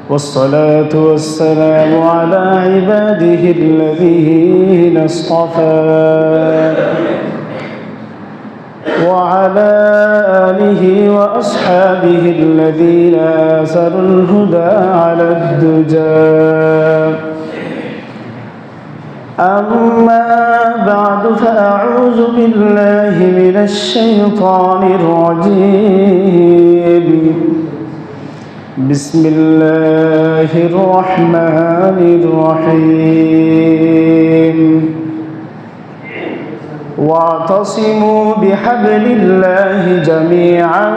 والصلاة والسلام على عباده الذين اصطفى وعلى آله وأصحابه الذين آثروا الهدى على الدجى. أما بعد فأعوذ بالله من الشيطان الرجيم. بسم الله الرحمن الرحيم. واعتصموا بحبل الله جميعا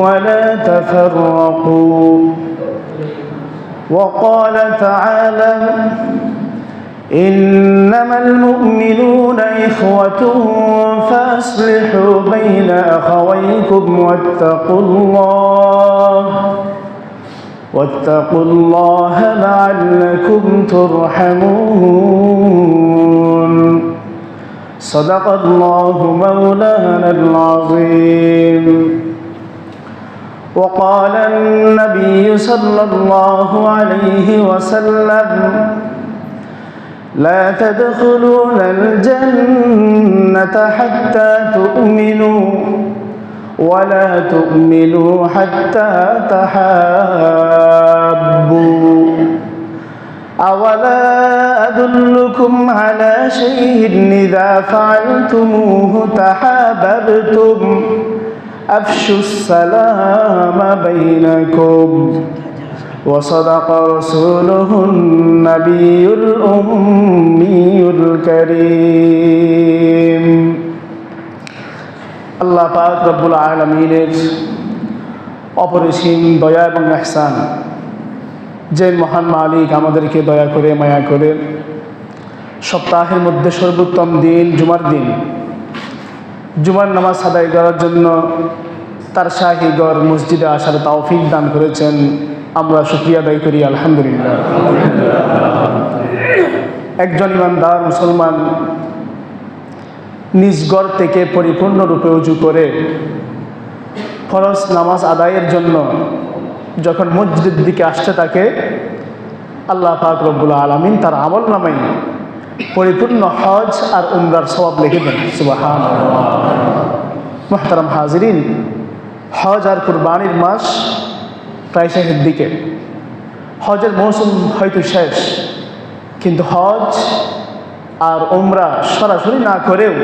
ولا تفرقوا. وقال تعالى: إنما المؤمنون إخوة فأصلحوا بين أخويكم واتقوا الله لعلكم ترحمون. صدق الله مولانا العظيم. وقال النبي صلى الله عليه وسلم: لا تدخلون الجنة حتى تؤمنوا ولا تؤمنوا حتى تحابوا. أولا أدلكم على شيء إذا فعلتموه تحاببتم أفشوا السلام بينكم. وصدق رسوله النبي الأمي الكريم. আল্লাহ পাক রব্বুল আলামিনের অপরিসীম দয়া এবং ইহসান, যে মহান মালিক আমাদেরকে দয়া করে মায়া করে সপ্তাহের মধ্যে সর্বোত্তম দিন জুমার নামাজ আদায় করার জন্য তার শাহী ঘর মসজিদে আসার তৌফিক দান করেছেন। আমরা শুকরিয়া আদায় করি আলহামদুলিল্লাহ। একজন ইমানদার মুসলমান নিজ ঘর থেকে পরিপূর্ণরূপে ওযু করে ফরজ নামাজ আদায়ের জন্য যখন মসজিদের দিকে আসতে থাকে, আল্লাহ পাক রব্বুল আলামিন তার আমলনামায় পরিপূর্ণ হজ আর উমরার সওয়াব লিখে দেন। সুবহানাল্লাহ। মুহতারাম হাজিরিন, হজ আর কুরবানির মাস প্রায় শেষের দিকে। হজের মৌসুম হয়তো শেষ, কিন্তু হজ আর উমরা সরাসরি না করেও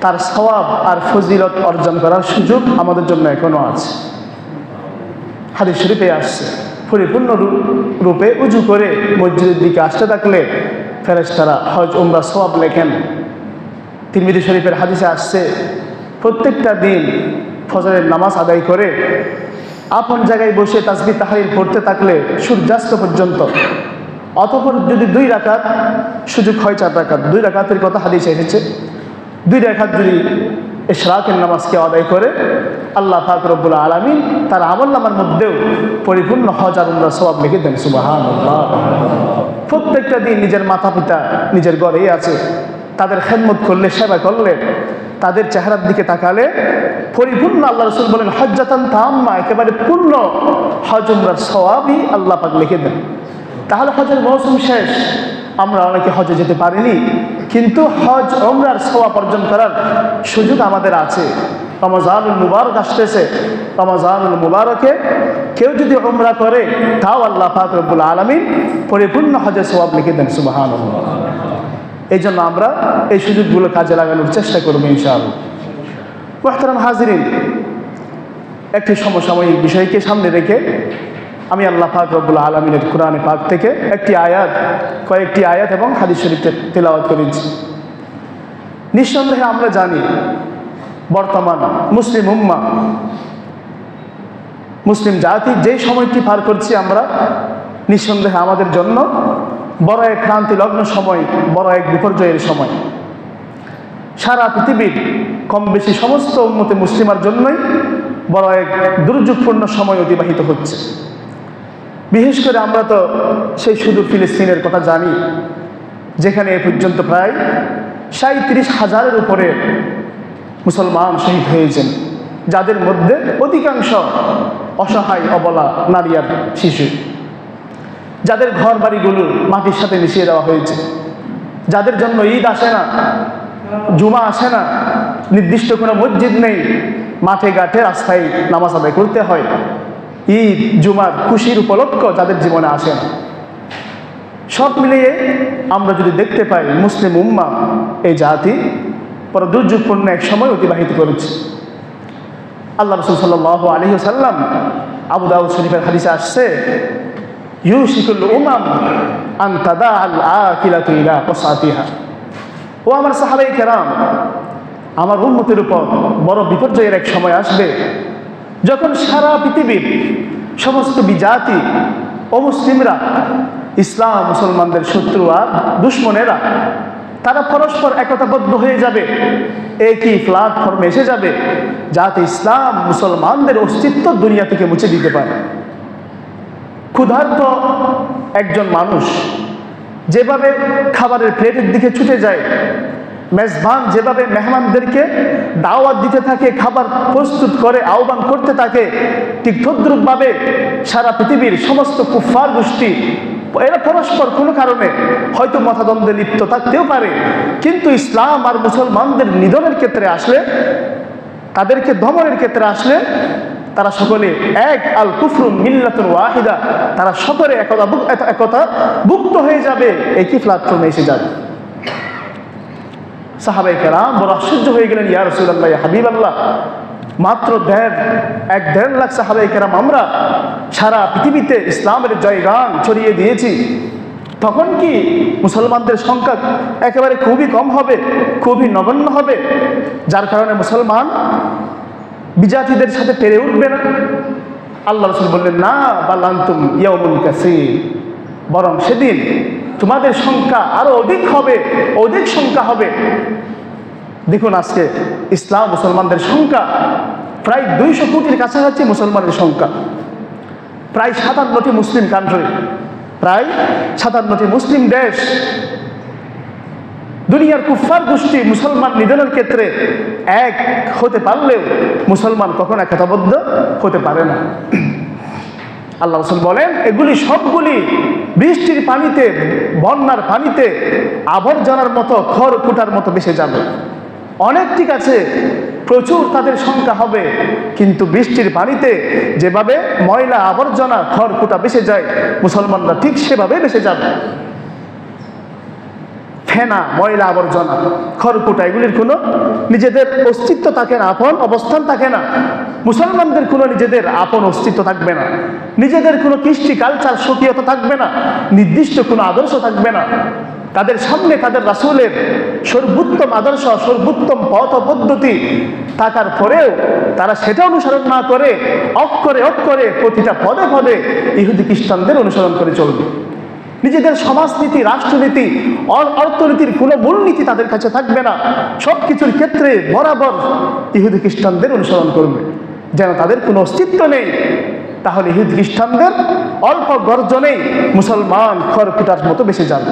তার সওয়াব আর ফজিলত অর্জন করার সুযোগ আমাদের জন্য এখনো আছে। হাদিস শরীফে আসছে, পরিপূর্ণ রূপে উজু করে মসজিদের দিকে আসতে থাকলে ফেরেশতারা হজ উমরা সওয়াব লেখেন। তিরমিজি শরীফের হাদিসে আসছে, প্রত্যেকটা দিন ফজরের নামাজ আদায় করে আপন জায়গায় বসে তাসবিহ তাহলিল পড়তে থাকলে সূর্যাস্ত পর্যন্ত, অতঃপর যদি 2 রাকাত সুযোগ হয় 4 রাকাত, 2 রাকাতের কথা হাদিসে এসেছে, 2 রাকাত যদি ইশরাকের নামাজকে আদায় করে আল্লাহ পাক রব্বুল আলামিন তার আমলনামার মধ্যেও পরিপূর্ণ হজ আর উমরার সওয়াব লিখে দেন। সুবহানাল্লাহ। প্রত্যেকটা দিন নিজের মাতা পিতা নিজের ঘরেই আছে, তাদের খেদমত করলে, সেবা করলে, তাদের চেহারার দিকে তাকালে পরিপূর্ণ, আল্লাহ রাসূল বলেন, হজ্জাতান তাম্মা, একেবারে পূর্ণ হজ উমরার সওয়াবই আল্লাহ পাক লিখে দেন। তাহলে হজের মৌসুম শেষ, আমরা অনেকে হজে যেতে পারিনি, কিন্তু হজ উমরার সওয়াব অর্জন করার সুযোগ আমাদের আছে। রমজানুল মুবারক আসতেছে, রমজানুল মুবারকে কেউ যদি উমরা করে তাও আল্লাহ পাক রব্বুল আলামিন পরিপূর্ণ হজের সওয়াব লিখে দেন। সুবহানাল্লাহ। এই জন্য আমরা এই সুযোগগুলো কাজে লাগানোর চেষ্টা করব ইনশাআল্লাহ। মুহতারাম হাজিরিন, একটি সমসাময়িক বিষয়কে সামনে রেখে আমি আল্লাহ পাক রব্বুল আলামিনের কোরআনে পাক থেকে কয়েকটি আয়াত এবং হাদিস শরীফ তেলাওয়াত করেছি। নিঃসন্দেহে আমরা জানি বর্তমান মুসলিম উম্মাহ, মুসলিম জাতি যেই সময়টি পার করছি আমরা, নিঃসন্দেহে আমাদের জন্য বড় এক ক্রান্তি লগ্ন সময়, বড় এক বিপর্যয়ের সময়। সারা পৃথিবীর কম বেশি সমস্ত উম্মতে মুসলিমার জন্যই বড় এক দুর্যোগপূর্ণ সময় অতিবাহিত হচ্ছে। বিশেষ করে আমরা তো সেই সুদূর ফিলিস্তিনের কথা জানি, যেখানে এ পর্যন্ত প্রায় 37,000-এর উপরে মুসলমান শহীদ হয়েছেন। যাদের মধ্যে অধিকাংশ অসহায় অবলা নারী আর শিশু, যাদের ঘর বাড়িগুলো মাটির সাথে মিশিয়ে দেওয়া হয়েছে, যাদের জন্য ঈদ আসে না, জুমা আসে না, নির্দিষ্ট কোনো মসজিদ নেই, মাঠে ঘাটে রাস্তায় নামাজ আদায় করতে হয়, ঈদ জুমার খুশির উপলক্ষ যাদের জীবনে আসে না। সব মিলিয়ে আমরা যদি দেখতে পাই মুসলিম উম্মাহ এই জাতি বড় দুর্যোগপূর্ণ এক সময় অতিবাহিত করেছে। আল্লাহ রাসূল সাল্লাল্লাহু আলাইহি ওয়াসাল্লাম, আবু দাউদ শরীফের হাদিসে আসছে, ইউশিকুল উমাম আন তাদাআল আকিলাতু ইলা কসাতিহা। ও আমার সাহাবায়ে কেরাম, আমার উম্মতের উপর বড় বিপর্যয়ের এক সময় আসবে যখন সারা পৃথিবীর সমস্ত বিজাতি অমুসলিমরা, ইসলাম মুসলমানদের শত্রু আর দুশ্মনেরা, তারা পরস্পর একতাবদ্ধ হয়ে যাবে, একই প্ল্যাটফর্মে এসে যাবে, যাতে ইসলাম মুসলমানদের অস্তিত্ব দুনিয়া থেকে মুছে দিতে পারে। ক্ষুধার্ত একজন মানুষ যেভাবে খাবারের প্লেটের দিকে ছুটে যায়, মেজবান যেভাবে মেহমানদেরকে দাওয়াত দিতে থাকে, খাবার প্রস্তুত করে আহ্বান করতে থাকে, ঠিক তদ্রূপভাবে সারা পৃথিবীর সমস্ত কুফফার গোষ্ঠী এরা পরস্পর কোনো কারণে হয়তো মতাদ্বন্দ্বে লিপ্ত থাকতেও পারে, কিন্তু ইসলাম আর মুসলমানদের নিধনের ক্ষেত্রে আসলে, তাদেরকে দমনের ক্ষেত্রে আসলে তারা সকলে এক, আল কুফরু মিল্লাতুন ওয়াহিদা, তারা সকলে একতা ভুক্ত হয়ে যাবে, একই প্ল্যাটফর্মে এসে যাবে। সাহাবায়ে কেরাম বড় আশ্চর্য হয়ে গেলেন, ইয়া রাসূলুল্লাহ, ইয়া হাবিবাল্লাহ, মাত্র 1.5 লাখ সাহাবায়ে কেরাম আমরা সারা পৃথিবীতে ইসলামের জয়গান ছড়িয়ে দিয়েছি, তখন কি মুসলমানদের সংখ্যা একেবারে খুবই কম হবে, খুবই নগণ্য হবে, যার কারণে মুসলমান বিজাতিদের সাথে পেরে উঠবে না? আল্লাহ রাসূল বললেন, না, বাল আনতুম ইয়াউমুন কাসীর, বরং সেদিন তোমাদের সংখ্যা আরো অধিক হবে, অধিক সংখ্যা হবে। দেখুন আজকে ইসলাম মুসলমানদের সংখ্যা প্রায় 200 কোটির কাছাকাছি মুসলমানের সংখ্যা, প্রায় 57টি মুসলিম কান্ট্রি, প্রায় 57টি মুসলিম দেশ। দুনিয়ার কুফফার গোষ্ঠী মুসলমান নিধনের ক্ষেত্রে এক হতে পারলেও মুসলমান কখনো একতাবদ্ধ হতে পারে না। আল্লাহ রাসূল বলেন, এগুলি সবগুলি বৃষ্টির পানিতে, বন্যার পানিতে আবর্জনার মতো, খড়কুটার মতো ভেসে যাবে। অনেক ঠিক আছে, প্রচুর তাদের সংখ্যা হবে, কিন্তু বৃষ্টির পানিতে যেভাবে ময়লা আবর্জনা খড়কুটা ভেসে যায়, মুসলমানরা ঠিক সেভাবে ভেসে যাবে। ফেনা, ময়লা আবর্জনা, খড়কুটা, এগুলির কোনো নিজেদের অস্তিত্ব থাকে না, আপন অবস্থান থাকে না। মুসলমানদের কোনো নিজেদের আপন অস্তিত্ব থাকবে না, নিজেদের কোনো কৃষ্টি কালচার স্বকীয়তা থাকবে না, নির্দিষ্ট কোনো আদর্শ থাকবে না। তাদের সামনে তাদের রাসূলের সর্বোত্তম আদর্শ, সর্বোত্তম পথ পদ্ধতি থাকার পরেও তারা সেটা অনুসরণ না করে অক্ষরে অক্ষরে প্রতিটা পদে পদে ইহুদি খ্রিস্টানদের অনুসরণ করে চলবে। নিজেদের সমাজনীতি, রাষ্ট্রনীতি, অর্থনীতির কোনো মূলনীতি তাদের কাছে থাকবে না, সব কিছুর ক্ষেত্রে বরাবর ইহুদি খ্রিস্টানদের অনুসরণ করবে, যেন তাদের কোনো অস্তিত্ব নেই। তাহলে ইহুদি খ্রিস্টানদের অল্প গর্জনেই মুসলমান খড়কুটার মতো বেঁচে যাবে।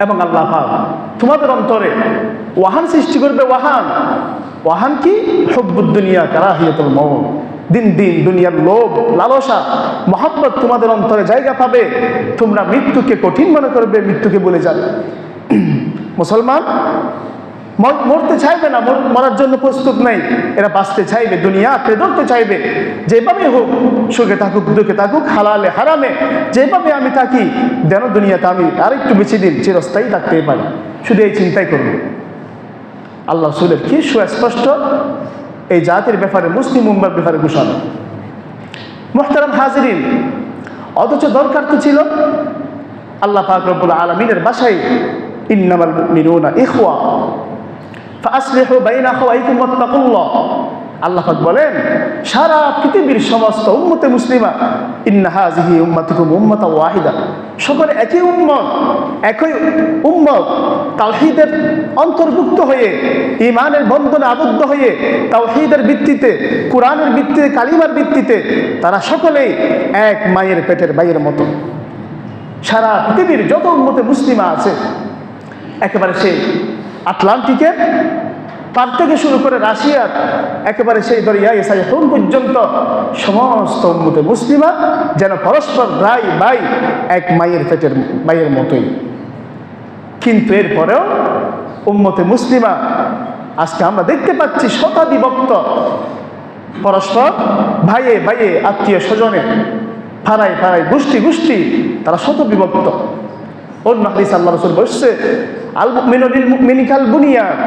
এবং আল্লাহ পাক তোমাদের অন্তরে ওয়াহান সৃষ্টি করবে। ওয়াহান কি? হুব্বুদ দুনিয়া কারাহিয়াতুল মউত, দিন দিন দুনিয়ার লোভ, লালসা, মহব্বত তোমাদের অন্তরে জায়গা পাবে। তোমরা মৃত্যুকে কঠিন মনে করবে, মৃত্যুকে বলে যাবে। মুসলমান মরতে চাইবে না, মরার জন্য প্রস্তুত নাই, এরা বাঁচতে চাইবে, দুনিয়া আঁকড়ে ধরতে চাইবে। যেভাবে হোক, সুখে থাকুক দুঃখে থাকুক, হালালে হারামে, যেভাবে আমি থাকি যেন দুনিয়াতে আমি আরেকটু বেশি দিন চিরস্থায়ী থাকতে পারি, শুধু এই চিন্তাই করবে। আল্লাহ রাসূলের কি সুস্পষ্ট এই জাতির ব্যাপারে, মুসলিম উম্মার ব্যাপারে ঘোষণা। মুহতারাম হাজিরিন, অথচ দরকার তো ছিল আল্লাহ পাক রব্বুল আলামিনের ভাষায়, ইন্নামাল মুমিনুনা ইখওয়া ফাআসলিহু বাইনা আখাওয়াইকুম ওয়াত্তাকুল্লাহ। আল্লাহ পাক বলেন, সারা পৃথিবীর সমস্ত উম্মতে মুসলিমা, ইন্না হাযিহি উম্মাতুকুম উম্মাতান ওয়াহিদা, সকলে একই উম্মত, একই উম্মত, তাওহীদের অন্তর্ভুক্ত হয়ে, ঈমানের বন্ধনে আবদ্ধ হয়ে, তাওহীদের ভিত্তিতে, কোরআনের ভিত্তিতে, কালিমার ভিত্তিতে তারা সকলেই এক মায়ের পেটের ভাইয়ের মতো। সারা পৃথিবীর যত উম্মতে মুসলিমা আছে, একেবারে সেই আটলান্টিকের তার থেকে শুরু করে রাশিয়ার একেবারে সেই দরিয়ায় সাইফুন পর্যন্ত সমস্ত উম্মতে মুসলিমা যেন পরস্পর ভাই এক মায়ের মতোই। কিন্তু এরপরেও উম্মতে মুসলিমা আজকে আমরা দেখতে পাচ্ছি শতাধিভক্ত, পরস্পর ভাইয়ে আত্মীয় স্বজনে পাড়ায় গোষ্ঠী তারা শতবিভক্ত। অন্য হাদিস আল্লাহ রাসূল বলছে, আল মুমিনু লিল মুমিনি কাল বুনিয়ান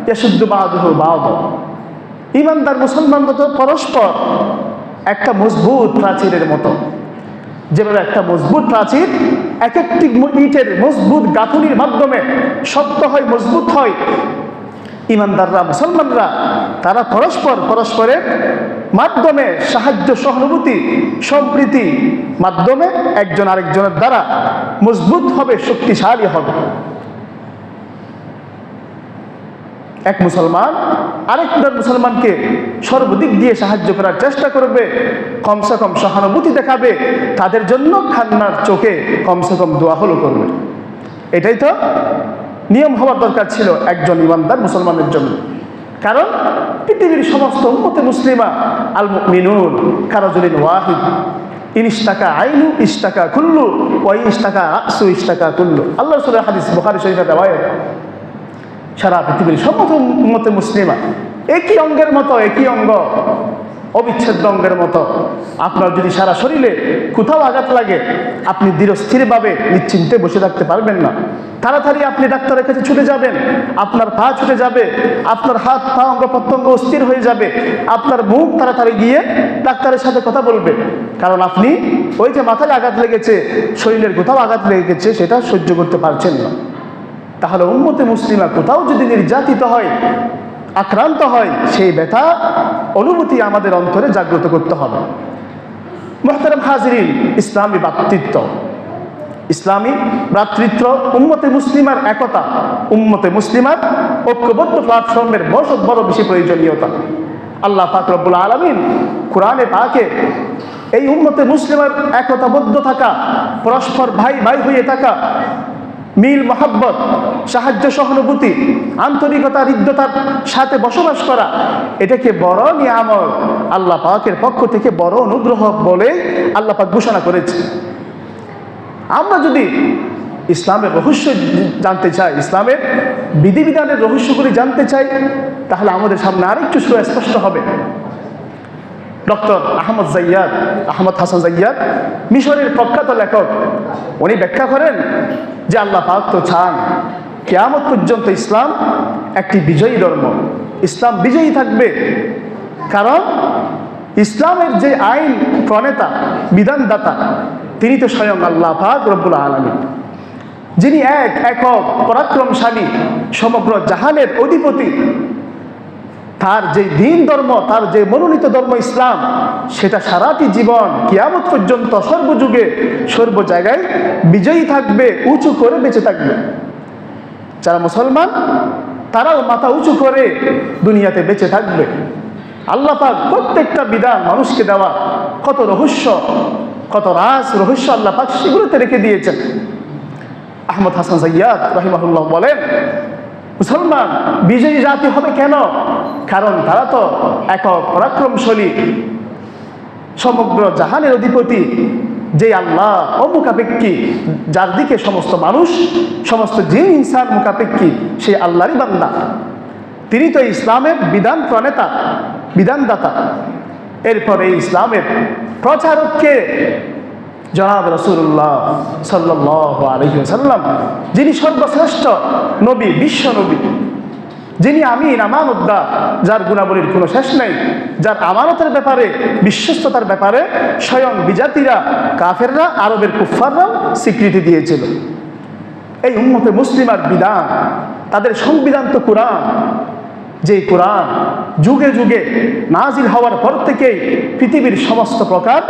ইয়াশুদ্দু বা'দুহু বা'দা। ঈমানদার মুসলমানরা তো পরস্পর একটা মজবুত প্রাচীরের মতো। যেভাবে একটা মজবুত প্রাচীর এক একটি ইটের মজবুত গাঁথুনির মাধ্যমে শক্ত হয়, মজবুত হয়, ঈমানদাররা মুসলমানরা তারা পরস্পরের মাধ্যমে সাহায্য, সহানুভূতি, সম্প্রীতি মাধ্যমে একজন আরেকজনের দ্বারা মজবুত হবে, শক্তিশালী হবে। এক মুসলমান আরেকজন মুসলমানকে সর্বদিক দিয়ে সাহায্য করার চেষ্টা করবে, কমসে কম সহানুভূতি দেখাবে, তাদের জন্য কান্নার চোখে কমসে কম দোয়া হলো করবে। এটাই তো নিয়ম হওয়ার দরকার ছিল একজন ঈমানদার মুসলমানের জন্য। কারণ পৃথিবীর সমস্ত উম্মতে মুসলিমা আল মুমিনুন কারাজুলিন ওয়াহিদ, ইনস্তাকা আইনু ইস্তাকা কুল্লু ওয়া ইনস্তাকা রাসু ইস্তাকা কুল্লু। আল্লাহ রাসূলের হাদিস, বুখারী শরীফের riwayat। সারা পৃথিবীর সমস্ত উম্মতে মুসলিমা একই অঙ্গের মতো, একই অঙ্গ, অবিচ্ছেদ্য অঙ্গের মতো। আপনার যদি সারা শরীরে কোথাও আঘাত লাগে, আপনি দৃঢ়স্থিরভাবে নিশ্চিন্তে বসে থাকতে পারবেন না। তাড়াতাড়ি আপনি ডাক্তারের কাছে ছুটে যাবেন, আপনার পা ছুটে যাবে, আপনার হাত পা অঙ্গ প্রত্যঙ্গ অস্থির হয়ে যাবে, আপনার মুখ তাড়াতাড়ি গিয়ে ডাক্তারের সাথে কথা বলবে। কারণ আপনি ওই যে মাথায় আঘাত লেগেছে, শরীরের কোথাও আঘাত লেগেছে, সেটা সহ্য করতে পারছেন না। তাহলে উম্মতে মুসলিমা কোথাও যদি নির্যাতিত হয়, আক্রান্ত হয়, সেই ব্যথা অনুভূতি আমাদের অন্তরে জাগ্রত করতে হবে। মুহতারাম হাজিরিন, ইসলামী ভ্রাতৃত্ব, উম্মতে মুসলিমার একতা, উম্মতে মুসলিমার ঐক্যবদ্ধ প্ল্যাটফর্মের বড় বেশি প্রয়োজনীয়তা। আল্লাহ পাক রব্বুল আলামিন কোরআনে পাকে এই উম্মতে মুসলিমার একতাবদ্ধ থাকা, পরস্পর ভাই হয়ে থাকা, মিল মহাব্বত, সাহায্য সহানুভূতি, আন্তরিকতা, হৃদ্যতার সাথে বসবাস করা, এটাকে বড় নিয়ামত, আল্লাহ পাকের পক্ষ থেকে বড় অনুগ্রহ বলে আল্লাহ পাক ঘোষণা করেছে। আমরা যদি ইসলামের রহস্য জানতে চাই, ইসলামের বিধিবিধানের রহস্যগুলি জানতে চাই, তাহলে আমাদের সামনে আরেকটু সুস্পষ্ট হবে। ডক্টর আহমদ হাসান জাইয়াদ, মিশরের প্রখ্যাত লেখক, উনি ব্যাখ্যা করেন যে আল্লাহ পাক তো চান কিয়ামত পর্যন্ত ইসলাম একটি বিজয়ী ধর্ম, ইসলাম বিজয়ী থাকবে। কারণ ইসলামের যে আইন প্রণেতা, বিধানদাতা, তিনি তো স্বয়ং আল্লাহ পাক রব্বুল আলামিন, যিনি একক পরাক্রমশালী, সমগ্র জাহানের অধিপতি। তার যে দিন ধর্ম, তার যে মনোনীত ধর্ম ইসলাম, সেটা সারাটি জীবন কিয়ামত পর্যন্ত সর্বযুগে সর্ব জায়গায় বিজয়ী থাকবে, উঁচু করে বেঁচে থাকবে। যারা মুসলমান তারাও মাথা উঁচু করে দুনিয়াতে বেঁচে থাকবে। আল্লাহ পাক প্রত্যেকটা বিধান মানুষকে দেওয়া কত রহস্য, কত রহস্য আল্লাহ পাক সেগুলোতে রেখে দিয়েছেন। আহমদ হাসান জাইয়াদ রাহিমাহুল্লাহ বলেন, মুসলমান বিজয়ী জাতি হবে কেন? কারণ তারা তো একক পরাক্রমশালী, সমগ্র জাহানের অধিপতি, যে আল্লাহ অমুখাপেক্ষী, যার দিকে সমস্ত মানুষ, সমস্ত জিন ইনসান মুখাপেক্ষী, সেই আল্লাহরই বান্দা। তিনি তো ইসলামের বিধান প্রণেতা, বিধানদাতা। এরপরে এই ইসলামের প্রচারককে জনাব রাসূলুল্লাহ সাল্লাল্লাহু আলাইহি ওয়াসাল্লাম, যিনি সর্বশ্রেষ্ঠ নবী, বিশ্ব নবী, যিনি আমিন, আমানতদার, যার গুণাবলীর কোনো শেষ নেই, যার আমানতের ব্যাপারে, বিশ্বস্ততার ব্যাপারে স্বয়ং বিজাতিরা, কাফেররা, আরবের কুফফাররাও স্বীকৃতি দিয়েছিল। এই উম্মতে মুসলিমার বিধান, তাদের সংবিধান তো কোরআন, যে কোরআন যুগে যুগে নাজিল হওয়ার পর থেকেই পৃথিবীর সমস্ত প্রকার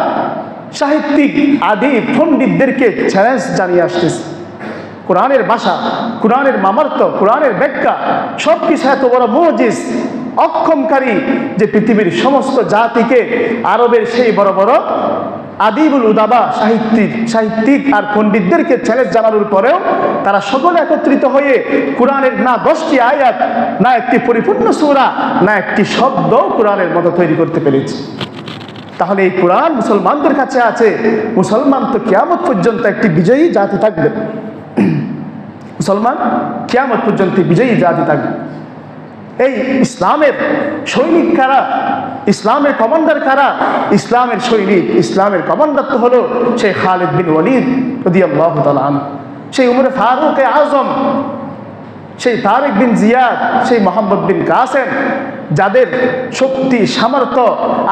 সাহিত্যিক, আদি পণ্ডিতদেরকে চ্যালেঞ্জ জানিয়ে আসতেছে। কোরআনের ভাষা, কোরআনের মামার্থ, কোরআনের ব্যাখ্যা সব কিছু এত বড় মুজিজ, অক্ষমকারী, যে পৃথিবীর সমস্ত জাতিকে, আরবের সেই বড় বড় আদিবুল উদাবা সাহিত্যিক আর পণ্ডিতদেরকে চ্যালেঞ্জ জানানোর পরেও তারা সকলে একত্রিত হয়ে কোরআনের না 10টি আয়াত, না একটি পরিপূর্ণ সূরা, না একটি শব্দ কোরআনের মতো তৈরি করতে পেরেছে। তাহলে এই কোরআন মুসলমানদের কাছে আছে। মুসলমান তো কিয়ামত পর্যন্ত একটি বিজয়ী জাতি থাকবে। মুসলমান কিয়ামত পর্যন্ত বিজয়ী জাতি থাকবে। এই ইসলামের সৈনিক কারা, ইসলামের কমান্ডার কারা? ইসলামের সৈনিক, ইসলামের কমান্ডার তো হলো সেই খালিদ বিন ওয়ালিদ রাদিয়াল্লাহু তাআলা আনহু, সেই উমরে ফারুক আজম, সেই তারেক বিন জিয়াদ, সেই মোহাম্মদ বিন কাসেম, যাদের শক্তি, সামর্থ্য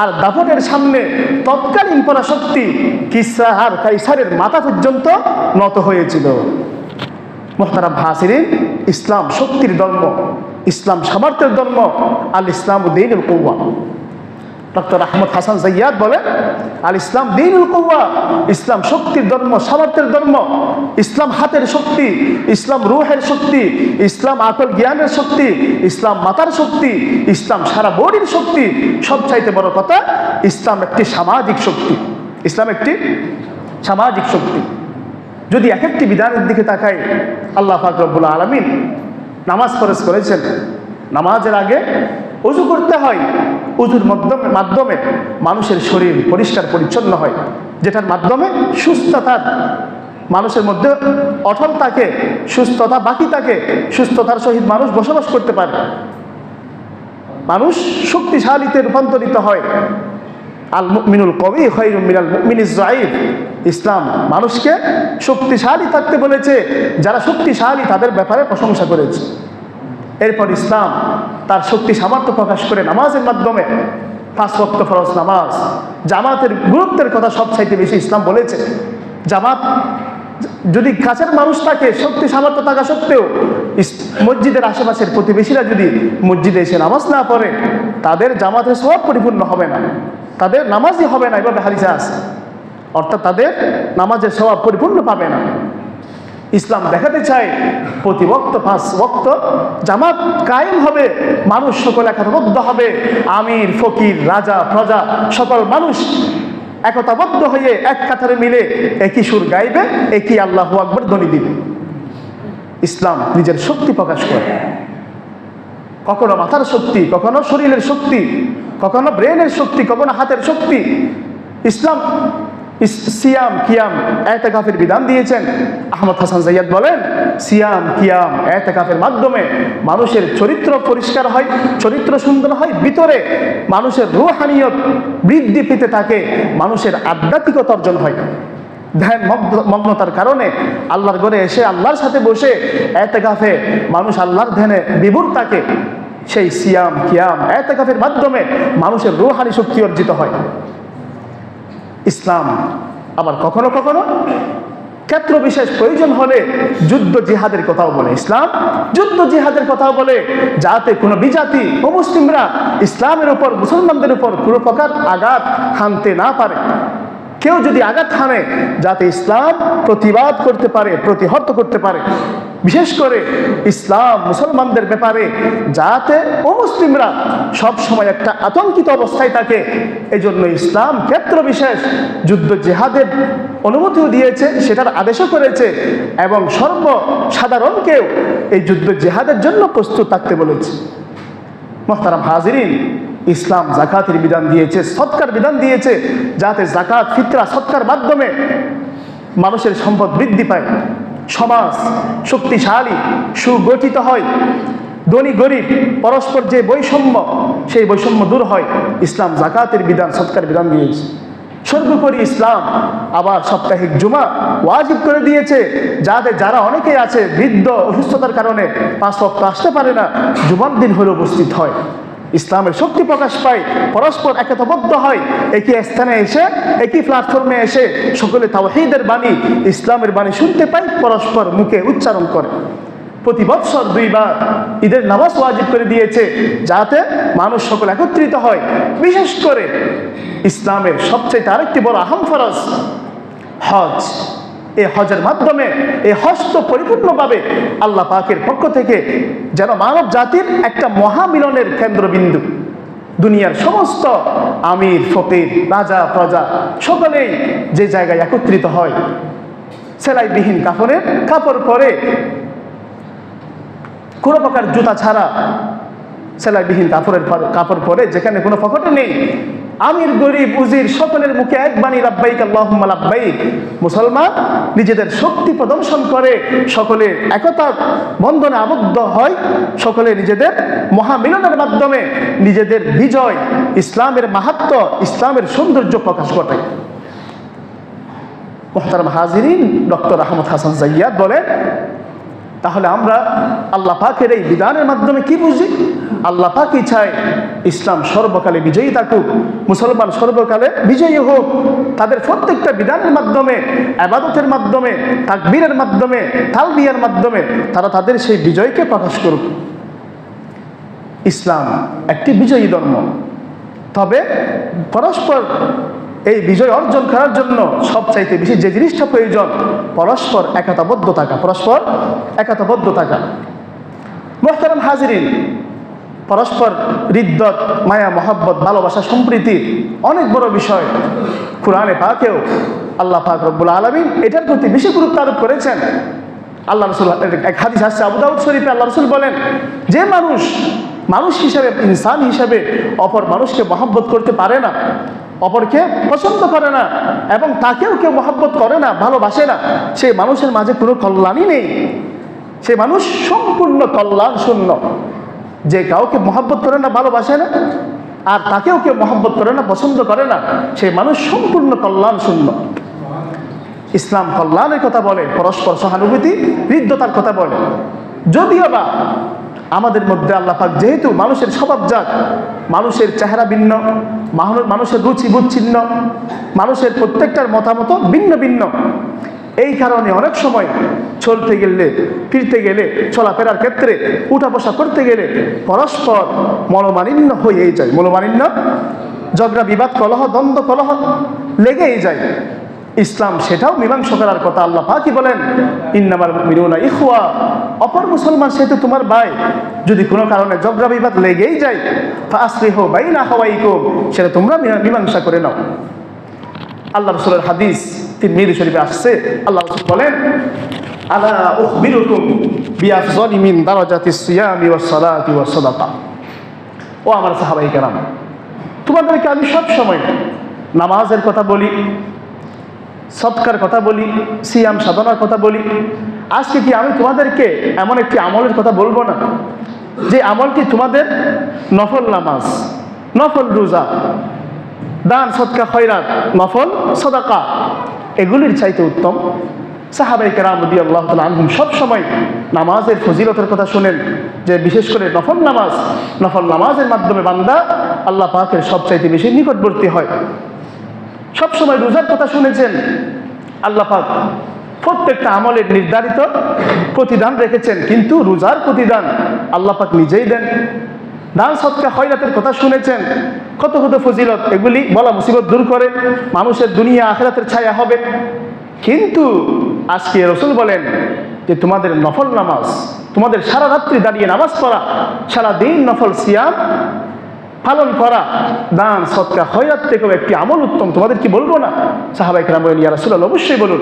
আর দাপটের সামনে তৎকালীন পরাশক্তি কিসরা আর কাইসারের মাথা পর্যন্ত নত হয়েছিল। মুহতারাম হাজিরিন, ইসলাম শক্তির ধর্ম, ইসলাম সামর্থ্যের ধর্ম। আল ইসলাম দীনুল কুওয়া। ডক্টর আহমদ হাসান জাইয়াদ বলেন, আল ইসলাম দীনুল কুওয়া, ইসলাম শক্তির ধর্ম, সামর্থ্যের ধর্ম। ইসলাম হাতের শক্তি, ইসলাম রুহের শক্তি, ইসলাম আকল জ্ঞানের শক্তি, ইসলাম মাতার শক্তি, ইসলাম সারা বডির শক্তি। সবচাইতে বড় কথা, ইসলাম একটি সামাজিক শক্তি। ইসলাম একটি সামাজিক শক্তি। যদি এক একটি বিধানের দিকে তাকাই, আল্লাহ পাক রব্বুল আলামিন নামাজ ফরজ করেছেন। নামাজের আগে ওযু করতে হয়। ওযুর মাধ্যমে মানুষের শরীর পরিষ্কার পরিচ্ছন্ন হয়, যেটার মাধ্যমে সুস্থতার মানুষের মধ্যে অটল থাকে, সুস্থতা বাকি থাকে, সুস্থতার সহিত মানুষ বসবাস করতে পারে, মানুষ শক্তিশালীতে রূপান্তরিত হয়। আল মুমিনুল কওয়ি খায়রুম মিনাল মুমিনিজ যায়ীফ। ইসলাম মানুষকে শক্তিশালী থাকতে বলেছে, যারা শক্তিশালী তাদের ব্যাপারে প্রশংসা করেছে। এরপর ইসলাম তার শক্তি সামর্থ্য প্রকাশ করে নামাজের মাধ্যমে। 5 ওয়াক্ত ফরজ নামাজ, জামাতের গুরুত্বের কথা সবচাইতে বেশি ইসলাম বলেছে। জামাত যদি কাছের মানুষ থাকে, শক্তি সামর্থ্য থাকা সত্ত্বেও মসজিদের আশেপাশের প্রতিবেশীরা যদি মসজিদে এসে নামাজ না পড়ে, তাদের জামাতের সওয়াব পরিপূর্ণ হবে না, তাদের নামাজই হবে না, এভাবে হাদিসে আছে। অর্থাৎ তাদের নামাজের সওয়াব পরিপূর্ণ পাবে না। ইসলাম দেখাতে চায় প্রতি ওয়াক্ত 5 ওয়াক্ত জামাত কায়েম হবে, মানুষ সকলে একতাবদ্ধ হবে, আমির ফকির রাজা প্রজা সকল মানুষ একতাবদ্ধ হয়ে এক কাতারে মিলে একই সুর গাইবে, একই আল্লাহু আকবার ধ্বনি দিবে। ইসলাম নিজের শক্তি প্রকাশ করে, কখনো মাথার শক্তি, কখনো শরীরের শক্তি, কখনো ব্রেনের শক্তি, কখনো হাতের শক্তি। ইসলাম সিয়াম কিয়াম ইতিকাফের বিধান দিয়েছেন। আহমদ হাসান জাইয়াদ বলেন, সিয়াম কিয়াম ইতিকাফের মাধ্যমে মানুষের চরিত্র পরিষ্কার হয়, চরিত্র সুন্দর হয়, ভিতরে মানুষের রূহানিয়ত বৃদ্ধি পেতে থাকে, মানুষের আধ্যাত্মিকতা অর্জন হয়। ধ্যান মগ্নতার কারণে আল্লাহর ঘরে এসে আল্লাহর সাথে বসে ইতিকাফে মানুষ আল্লাহর ধ্যানে বিভোর থাকে। সেই সিয়াম কিয়াম ইতিকাফের মাধ্যমে মানুষের রূহানি শক্তি অর্জিত হয়। ইসলাম আবার কখনো কখনো ক্ষেত্র বিশেষ প্রয়োজন হলে যুদ্ধ জিহাদের কথাও বলে। ইসলাম যুদ্ধ জিহাদের কথাও বলে, যাতে কোনো বিজাতি অমুসলিমরা ইসলামের উপর, মুসলমানদের উপর কোনো প্রকার আঘাত হানতে না পারে। কেউ যদি আঘাত হানে, যাতে ইসলাম প্রতিবাদ করতে পারে, প্রতিহত করতে পারে। বিশেষ করে ইসলাম মুসলমানদের ব্যাপারে যাতে অমুসলিমরা সব সময় একটা আতঙ্কিত অবস্থায় থাকে, এজন্য ইসলাম ক্ষেত্র বিশেষ যুদ্ধ জিহাদের অনুমতিও দিয়েছে, সেটার আদেশও করেছে, এবং সর্বসাধারণকেও এই যুদ্ধ জিহাদের জন্য প্রস্তুত থাকতে বলেছে। মুহতারাম হাজিরিন, ইসলাম যাকাতের বিধান দিয়েছে, সদকার বিধান দিয়েছে, যাতে যাকাত ফিতরা সদকার মাধ্যমে মানুষের সম্পদ বৃদ্ধি পায়, সমাজ শক্তিশালী সুগঠিত হয়, ধনী গরিব পরস্পর যে বৈষম্য, সেই বৈষম্য দূর হয়। ইসলাম যাকাতের বিধান, সদকার বিধান দিয়েছে। সর্বোপরি ইসলাম আবার সাপ্তাহিক জুমা ওয়াজিব করে দিয়েছে, যাতে যারা অনেকেই আছে বৃদ্ধ অসুস্থতার কারণে 5 ওয়াক্ত আসতে পারে না, জুমার দিন হলে উপস্থিত হয়। ইসলামের শক্তি প্রকাশ পায়, পরস্পর একতাবদ্ধ হয়, একই স্থানে এসে, একই প্ল্যাটফর্মে এসে সকলে তাওহীদের বাণী, ইসলামের বাণী শুনতে পায়, পরস্পর মুখে উচ্চারণ করে। প্রতি বছর 2 বার ঈদের নামাজ ওয়াজিব করে দিয়েছে, যাতে মানুষ সকল একত্রিত হয়। বিশেষ করে ইসলামের সবচেয়ে আরেকটি বড় আহম ফরজ হজ। এই হজের মাধ্যমে, এই হজ তো পরিপূর্ণভাবে আল্লাহ পাকের পক্ষ থেকে যেন মানব জাতির একটা মহামিলনের কেন্দ্রবিন্দু, দুনিয়ার সমস্ত আমির ফকির রাজা প্রজা সকলেই যে জায়গায় একত্রিত হয়, সেলাইবিহীন কাপড়ের কাপড় পরে, কোনো প্রকার জুতা ছাড়া সেলাইবিহীন কাপড় পরে, যেখানে কোনো পকেটে নেই, আমির গরিব উজির সকলের মুখে এক বাণী লাব্বাইক আল্লাহুম্মা লাব্বাইক। মুসলমান নিজেদের শক্তি প্রদর্শন করে সকলে একতার বন্ধনে আবদ্ধ হয়, সকলে নিজেদের মহামিলনের মাধ্যমে নিজেদের বিজয়, ইসলামের মাহাত্ম্য, ইসলামের সৌন্দর্য প্রকাশ ঘটায়। মুহতারাম হাজিরিন, ডক্টর আহমদ হাসান জাইয়াদ বলেন, তাহলে আমরা আল্লাহ পাকের এই বিধানের মাধ্যমে কি বুঝি? আল্লাহ পাকই চায় ইসলাম সর্বকালে বিজয়ী থাকুক, মুসলমান সর্বকালে বিজয়ী হোক। তাদের প্রত্যেকটা বিধানের মাধ্যমে, ইবাদতের মাধ্যমে, তাকবীরের মাধ্যমে, তালবিয়ার মাধ্যমে তারা তাদের সেই বিজয়কে প্রকাশ করুক। ইসলাম একটি বিজয়ী ধর্ম, তবে পরস্পর এই বিজয় অর্জন করার জন্য সবচাইতে বেশি যে জিনিসটা প্রয়োজন, পরস্পর একতাবদ্ধ থাকা, পরস্পর একতাবদ্ধ থাকা। মুহতারাম হাজিরিন, পরস্পর হৃদ্যত, মায়া, মহব্বত, ভালোবাসা, সম্প্রীতি অনেক বড় বিষয়। কুরআনে পাকেও আল্লাহ পাক রব্বুল আলামিন এটার প্রতি বেশি গুরুত্ব আরোপ করেছেন। আল্লাহ রাসূল, এক হাদিস আসছে আবু দাউদ শরীফে, আল্লাহ রাসূল বলেন, যে মানুষ হিসাবে, ইনসান হিসাবে অপর মানুষকে মহব্বত করতে পারে না, অপরকে পছন্দ করে না এবং তাকেও কেউ মহব্বত করে না, ভালোবাসে না, সেই মানুষের মাঝে কোনো কল্যাণই নেই। সে মানুষ সম্পূর্ণ কল্যাণ শূন্য। যে কাউকে মহব্বত করে না, ভালোবাসে না, আর তাকেও কেউ মহব্বত করে না, পছন্দ করে না, সেই মানুষ সম্পূর্ণ কল্যাণ শূন্য। ইসলাম কল্যাণের কথা বলে, পরস্পর সহানুভূতি, হৃদ্যতার কথা বলে। যদিও বা আমাদের মধ্যে আল্লাহ পাক যেহেতু মানুষের স্বভাবজাত, মানুষের চেহারা ভিন্ন, মানুষের রুচি বুচ্ছিন্ন, মানুষের প্রত্যেকটার মতামত ভিন্ন ভিন্ন, এই কারণে অনেক সময় চলতে গেলে, ফিরতে গেলে, চলাফেরার ক্ষেত্রে, উঠা বসা করতে গেলে পরস্পর মনোমালিন্য হয়েই যায়। মনোমালিন্য, ঝগড়া বিবাদ, কলহ, দ্বন্দ্ব, কলহ লেগেই যায়। ইসলাম সেটাও মীমাংসা করার কথা। আল্লাহ পাকই বলেন, ইন্নামাল মুমিনুনা ইখওয়া, অপর মুসলমান সে তো তোমার ভাই। যদি কোনো কারণে ঝগড়া বিবাদ লেগেই যায়, ফাসলিহু বাইনা আখাওয়াইকুম, সেটা তোমরা মীমাংসা করে নাও। আল্লাহ রাসূলের হাদিস তিরমিজি শরীফে আসছে, আল্লাহ রাসূল বলেন, আলা উখবিরুকুম বিআফযালি মিন দারাজাতিস সিয়ামি ওয়াস সালাতি ওয়াস সাদাকা। ও আমার সাহাবায়ে কেরাম, তোমাদেরকে আমি সব সময় নামাজের কথা বলি, সদকার কথা বলি, সিয়াম সাধনার কথা বলি। আজকে কি আমি তোমাদেরকে এমন একটি আমলের কথা বলবো না, যে আমলটি তোমাদের নফল নামাজ, নফল রোজা, দান সদকা, খয়রাত, নফল সাদাকা এগুলির চাইতে উত্তম? সাহাবায়ে কেরাম রাদিয়াল্লাহু তাআলা আনহুম সব সময় নামাজের ফজিলতের কথা শুনেন, যে বিশেষ করে নফল নামাজের মাধ্যমে বান্দা আল্লাহ পাকের সবচাইতে বেশি নিকটবর্তী হয়। সব সময় রোজার কথা শুনেছেন। আল্লাহ পাক প্রত্যেকটা আমলের নির্ধারিত প্রতিদান রেখেছেন, কিন্তু রোজার প্রতিদান আল্লাহ পাক নিজেই দেন। দান সদকা খয়রাতের কথা শুনেছেন, কত কত ফজিলত, এগুলি বলা মুসিবত দূর করে, মানুষের দুনিয়া আখিরাতের ছায়া হবে। কিন্তু আজকে রাসূল বলেন যে তোমাদের নফল নামাজ, তোমাদের সারা রাত্রি দাঁড়িয়ে নামাজ পড়া, সারা দিন নফল সিয়াম পালন করা, দান সদকা খয়রাত থেকেও একটি আমল উত্তম। তোমাদের কি বলবো না? সাহাবায়ে কেরাম বলেন, ইয়া রাসূলুল্লাহ, অবশ্যই বলুন।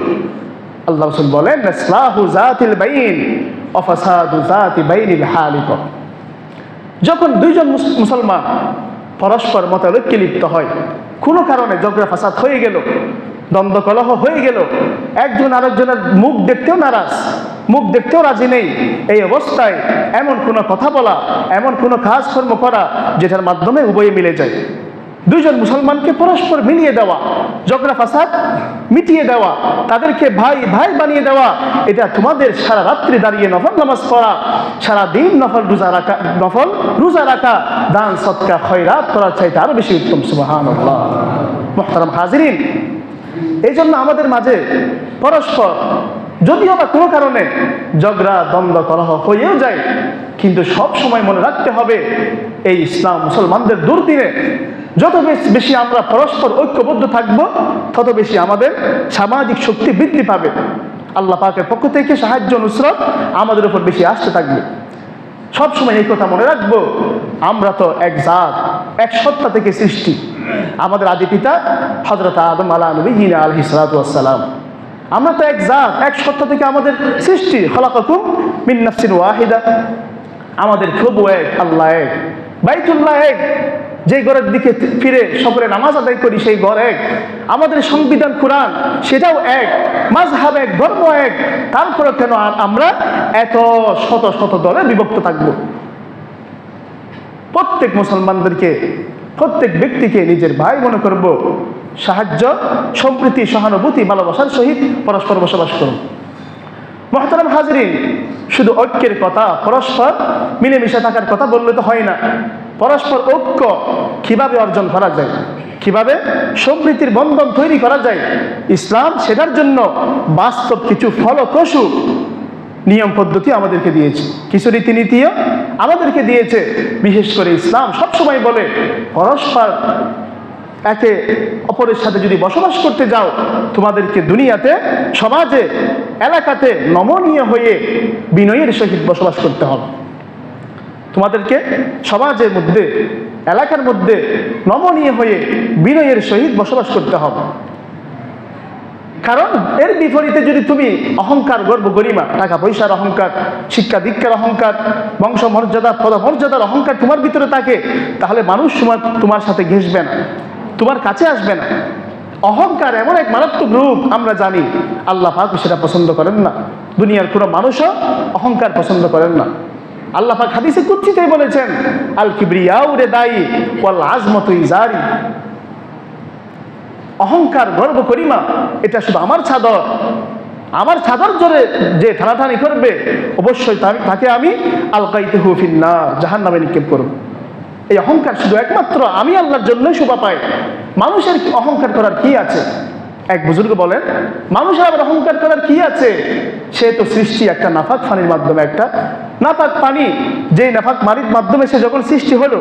আল্লাহ রাসূল বলেন, ইসলাহু যাতিল বাইন ওয়া ফাসাদু যাতি বাইনিল হালিক। যখন দুইজন মুসলমান পরস্পর মতানৈক্যে লিপ্ত হয়, কোনো কারণে ঝগড়া ফাসাদ হয়ে গেল, দ্বন্দ্ব কলহ হয়ে গেল, একজন আরেকজনের মুখ দেখতেও নারাজ, মুখ দেখতেও রাজি নেই, এই অবস্থায় এমন কোনো কথা বলা, এমন কোনো কাজকর্ম করা যেটার মাধ্যমে উভয়ে মিলে যায়, দুইজন মুসলমানকে পরস্পর মিলিয়ে দেওয়া, ঝগড়া ফাসাদ মিটিয়ে দেওয়া, তাদেরকে ভাই ভাই বানিয়ে দেওয়া, এটা তোমাদের সারা রাত্রি দাঁড়িয়ে নফল নামাজ পড়া, সারা দিন নফল রোজা রাখা, দান সদকা খয়রাত করার চাইতে আরো বেশি উত্তম। সুবহানাল্লাহ। মুহতারাম হাজিরিন, এই জন্য আমাদের মাঝে পরস্পর যদিও বা কোনো কারণে ঝগড়া দ্বন্দ্ব কলহ হয়েও যায়, কিন্তু সব সময় মনে রাখতে হবে, এই ইসলাম মুসলমানদের দুর্দিনে যত বেশি আমরা পরস্পর ঐক্যবদ্ধ থাকব, তত বেশি আমাদের সামাজিক শক্তি বৃদ্ধি পাবে। আল্লাহ পাকের পক্ষ থেকে সাহায্য নুসরত আমাদের উপর বেশি আসতে থাকবে। সবসময় এই কথা মনে রাখবো, আমরা তো এক জাত, এক সত্তা থেকে সৃষ্টি। আমাদের আদি পিতা হযরত আদম আলাইহিস সালাতু ওয়াস সালাম। আমরা তো এক জাত, এক সত্তা থেকে আমাদের সৃষ্টি। খালাকাকুম মিন নাফসিন ওয়াহিদা। আমাদের প্রভু এক, আল্লাহ এক, বাইতুল্লাহ এক। যে ঘরের দিকে ফিরে সকলে নামাজ আদায় করি সেই ঘর এক। আমাদের সংবিধান কোরআন সেটাও এক, মাযহাব এক, ধর্ম এক। তারপরে কেন আমরা এত শত শত দলে বিভক্ত থাকব? প্রত্যেক মুসলমানদেরকে, প্রত্যেক ব্যক্তিকে নিজের ভাই মনে করব। সাহায্য, সম্প্রীতি, সহানুভূতি, ভালোবাসার সহিত পরস্পর বসবাস করুন। মুহতারাম হাজরিন, শুধু ঐক্যের কথা, পরস্পর মিলেমিশে থাকার কথা বললে তো হয় না। পরস্পর ঐক্য কিভাবে অর্জন করা যায়, কিভাবে সম্প্রীতির বন্ধন তৈরি করা যায়, ইসলাম সেটার জন্য বাস্তব কিছু ফলপ্রসূ নিয়ম পদ্ধতি আমাদেরকে দিয়েছে, কিছু রীতিনীতিও আমাদেরকে দিয়েছে। বিশেষ করে ইসলাম সবসময় বলে পরস্পর একে অপরের সাথে যদি বসবাস করতে যাও, তোমাদেরকে দুনিয়াতে, সমাজে, এলাকাতে নমনীয় হয়ে বিনয়ের সহিত বসবাস করতে হবে। তোমাদেরকে সমাজের মধ্যে, এলাকার মধ্যে নমনীয় হয়ে বিনয়ের সহিত বসবাস করতে হবে। কারণ এর বিপরীতে যদি তুমি অহংকার, গর্ব, গরিমা, টাকা পয়সার অহংকার, শিক্ষা দীক্ষার অহংকার, বংশ মর্যাদা, পদমর্যাদার অহংকার তোমার ভিতরে থাকে, তাহলে মানুষ তোমার সাথে ঘেঁষবে না, তোমার কাছে আসবে না। অহংকার এমন এক মারাত্মক রূপ, আমরা জানি আল্লাহ পাক সেটা পছন্দ করেন না। দুনিয়ার কোনো মানুষও অহংকার পছন্দ করেন না। আল্লাহ পাক হাদিসে কুদসিতেই বলেছেন, আল কিবরিয়াউ রিদাই ওয়াল আজমাতু ইজারি। অহংকার, গর্ব, গরিমা এটা শুধু আমার চাদর। আমার চাদর জোরে যে টানাটানি করবে, অবশ্যই তাকে আমি আলকাইতুহু ফিন্নার, জাহান্নামে নিক্ষেপ করব। এই অহংকার শুধু একমাত্র আমি আল্লাহর জন্যই শোভা পায়। মানুষের অহংকার করার কি আছে? এক বুজুর্গ বলেন, মানুষের আবার অহংকার করার কি আছে? সে তো সৃষ্টি একটা নাফাক পানির মাধ্যমে, একটা নাফাক পানি, যেই নাফাক পানির মাধ্যমে সে যখন সৃষ্টি হলো,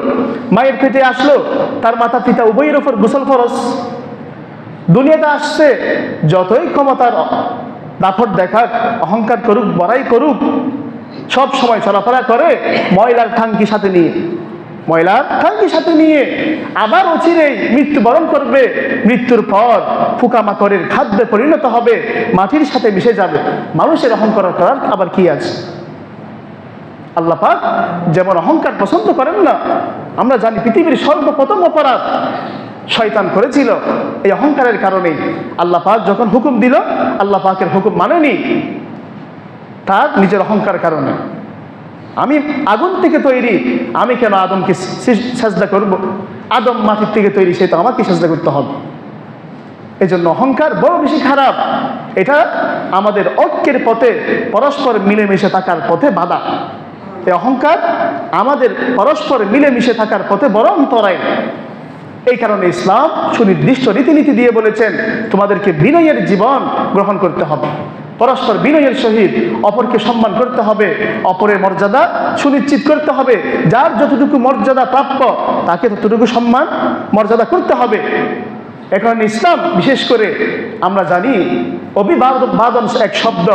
মায়ের পেটে আসলো, তার মাতা পিতা উভয়ের ওপর গোসল ফরজ। দুনিয়াতে আসছে, যতই ক্ষমতার দাপট দেখাক, অহংকার করুক, বড়াই করুক, সব সময় চলাফেরা করে ময়লার ঠাঙ্কি সাথে নিয়ে, ময়লার ঠাঙ্কি সাথে নিয়ে। আবার অচিরেই মৃত্যুবরণ করবে। মৃত্যুর পর পোকামাকড়ের খাদ্যে পরিণত হবে, মাটির সাথে মিশে যাবে। মানুষের অহংকার করার আবার কি আছে? আল্লাহ পাক যেমন অহংকার পছন্দ করেন না, আমরা জানি পৃথিবীর সর্বপ্রথম অপরাধ শয়তান করেছিল এই অহংকারের কারণেই। আল্লাহ পাক যখন হুকুম দিল, আল্লাহ পাকের হুকুম মানেনি, তার নিজের অহংকার কারণে। আমি আগুন থেকে তৈরি, আমি কেন আদমকে সাজদা করব? আদম মাটির থেকে তৈরি, সে তো আমাকে সাজদা করতে হবে। এই জন্য অহংকার বড় বেশি খারাপ। এটা আমাদের ঐক্যের পথে, পরস্পর মিলেমিশে থাকার পথে বাধা। এই অহংকার আমাদের পরস্পর মিলেমিশে থাকার পথে বড় অন্তরায়। এই কারণে ইসলাম সুনির্দিষ্ট রীতিনীতি দিয়ে বলেছেন, তোমাদেরকে বিনয়ের জীবন গ্রহণ করতে হবে, পরস্পর বিনয়ের সহিত অপরকে সম্মান করতে হবে, অপরের মর্যাদা সুনিশ্চিত করতে হবে। যার যতটুকু মর্যাদা প্রাপ্য তাকে ততটুকু সম্মান মর্যাদা করতে হবে। এখন ইসলাম বিশেষ করে আমরা জানি অভিবাদন এক শব্দ,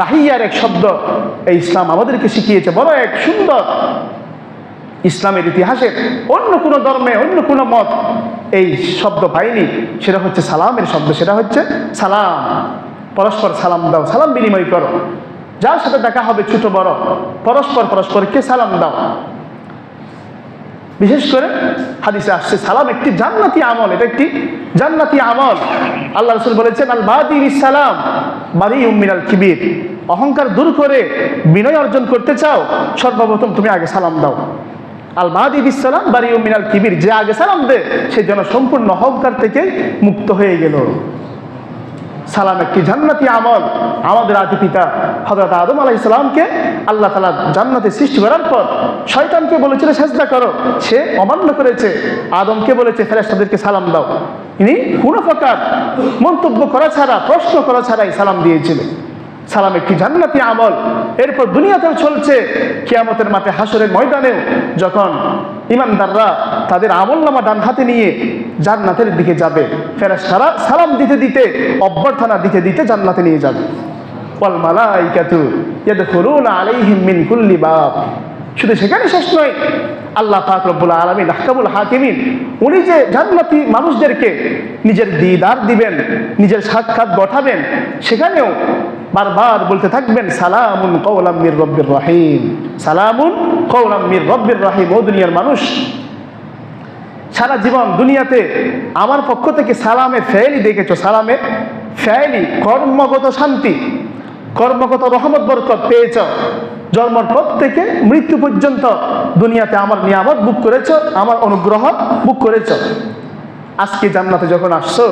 তাহিয়ার এক শব্দ, এই ইসলাম আমাদেরকে শিখিয়েছে। বড় এক সুন্দর, ইসলামের ইতিহাসে অন্য কোনো ধর্মে, অন্য কোনো মত এই শব্দ পাইনি। সেটা হচ্ছে সালামের শব্দ, সেটা হচ্ছে সালাম। পরস্পর সালাম দাও, সালাম বিনিময় করো। যার সাথে দেখা হবে ছোট বড়, পরস্পর পরস্পরকে সালাম দাও। বিশেষ করে হাদিসে আসছে সালাম একটি জান্নাতি আমল, এটা একটি জান্নাতি আমল। আল্লাহ রাসূল বলেছেন, আল বাদি বিস সালাম বারিউম মিনাল কিবির। অহংকার দূর করে বিনয় অর্জন করতে চাও, সর্বপ্রথম তুমি আগে সালাম দাও। আল বাদি বিস সালাম বারিউম মিনাল কিবির, যে আগে সালাম দে সে যেন সম্পূর্ণ অহংকার থেকে মুক্ত হয়ে গেল। সালাম একটি জান্নাতি আমল। আমাদের আদি পিতা হযরত আদম আলাইহিস সালামকে আল্লাহ তাআলা জান্নাতে সৃষ্টি করার পর শয়তানকে বলেছিল সাজদা করো, সে অমান্য করেছে। আদমকে বলেছে ফেরেশতাদেরকে সালাম দাও, ইনি কোনো প্রকার মন্তব্য করা ছাড়া, প্রশ্ন করা ছাড়াই সালাম দিয়েছিল। সালাম একটি জান্নাতি আমল। এরপর দুনিয়াতেও চলছে, কিয়ামতের মাঠে, হাসরের ময়দানেও যখন ঈমানদাররা তাদের আমলনামা ডান হাতে নিয়ে জান্নাতের দিকে যাবে, ফেরেশতারা সালাম দিতে দিতে, অভ্যর্থনা দিতে দিতে জান্নাতে নিয়ে যাবে। ওয়াল মালাইকাতু ইয়াদখুলুনা আলাইহিম মিন কুল্লি বাব। শুধু সেখানে শেষ নয়, আল্লাহ পাক রব্বুল আলামিন আহকামুল হাকিমিন, উনি যে জান্নাতি মানুষদেরকে নিজের দিদার দিবেন, নিজের সাক্ষাৎ ঘটাবেন, সেখানেও বারবার বলতে থাকবেন সালামুন কওলাম মির রব্বির রহিম, সালামুন কওলাম মির রব্বির রহিম। ও দুনিয়ার মানুষ, সারা জীবন দুনিয়াতে আমার পক্ষ থেকে সালামে ফেয়েলি দেখেছো, সালামে ফেয়েলি কর্মগত শান্তি, কর্মগত রহমত বরকত পেয়েছ। জন্মের পর থেকে মৃত্যু পর্যন্ত দুনিয়াতে আমার নিয়ামত বুক করেছ, আমার অনুগ্রহ বুক করেছ। আজকে জান্নাতে যখন আসছো,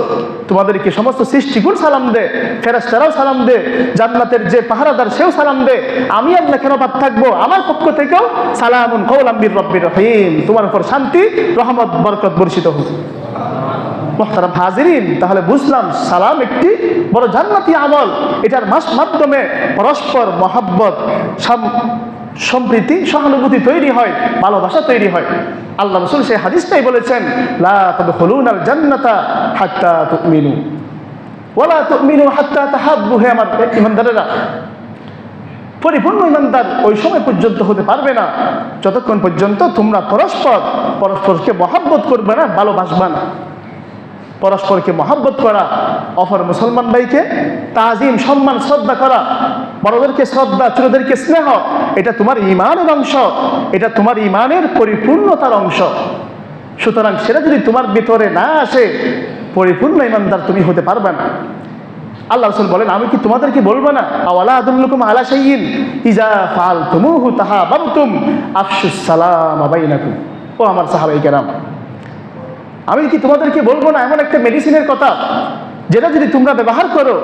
তোমাদেরকে সমস্ত সৃষ্টিকুল সালাম দে, ফেরেশতারাও সালাম দে, জান্নাতের যে পাহারাদার সেও সালাম দে। আমি আল্লাহ কেন বাদ থাকবো? আমার পক্ষ থেকেও সালামুন কওলাম মির রব্বির রহিম, তোমার উপর শান্তি রহমত বরকত বর্ষিত হোক। মুহতারাম হাজিরিন, তাহলে বুঝলাম সালাম একটি বড় জান্নাতি আমল। এটার মাধ্যমে পরস্পর মহাব্বত, সম্প্রীতি, সহানুভূতি তৈরি হয়, ভালোবাসা তৈরি হয়। আল্লাহ রাসূল সেই হাদিসটাই বলেছেন, লা তাদখুলুনাল জান্নাতা হাত্তা তুমিনু ওয়ালা তুমিনু হাত্তা তাহাব্বু। হে আমার ঈমানদারেরা, পরিপূর্ণ ঈমানদার ওই সময় পর্যন্ত হতে পারবে না যতক্ষণ পর্যন্ত তোমরা পরস্পরকে মহাব্বত করবে না, ভালোবাসবে না। পরস্পরকে মহাব্বত করা, অপর মুসলমান ভাইকে তাজিম, সম্মান, শ্রদ্ধা করা, বড়দেরকে শ্রদ্ধা, ছোটদেরকে স্নেহ, এটা তোমার ঈমানের অংশ, এটা তোমার ঈমানের পরিপূর্ণতার অংশ। সুতরাং সেটা যদি তোমার ভিতরে না আসে, পরিপূর্ণ ঈমানদার তুমি হতে পারবে না। আল্লাহ রাসূল বলেন, আমি কি তোমাদেরকে বলবো না, আওয়ালা আদুল্লুকুম আলা শাইইন ইজা ফাআলতুমুহু তাহাবাবতুম আফশুস সালাম বাইনাকুম। ও আমার সাহাবায়ে কেরাম, আমি কি তোমাদেরকে বলবো না এমন একটা মেডিসিনের কথা, যেটা যদি তোমরা ব্যবহার করো,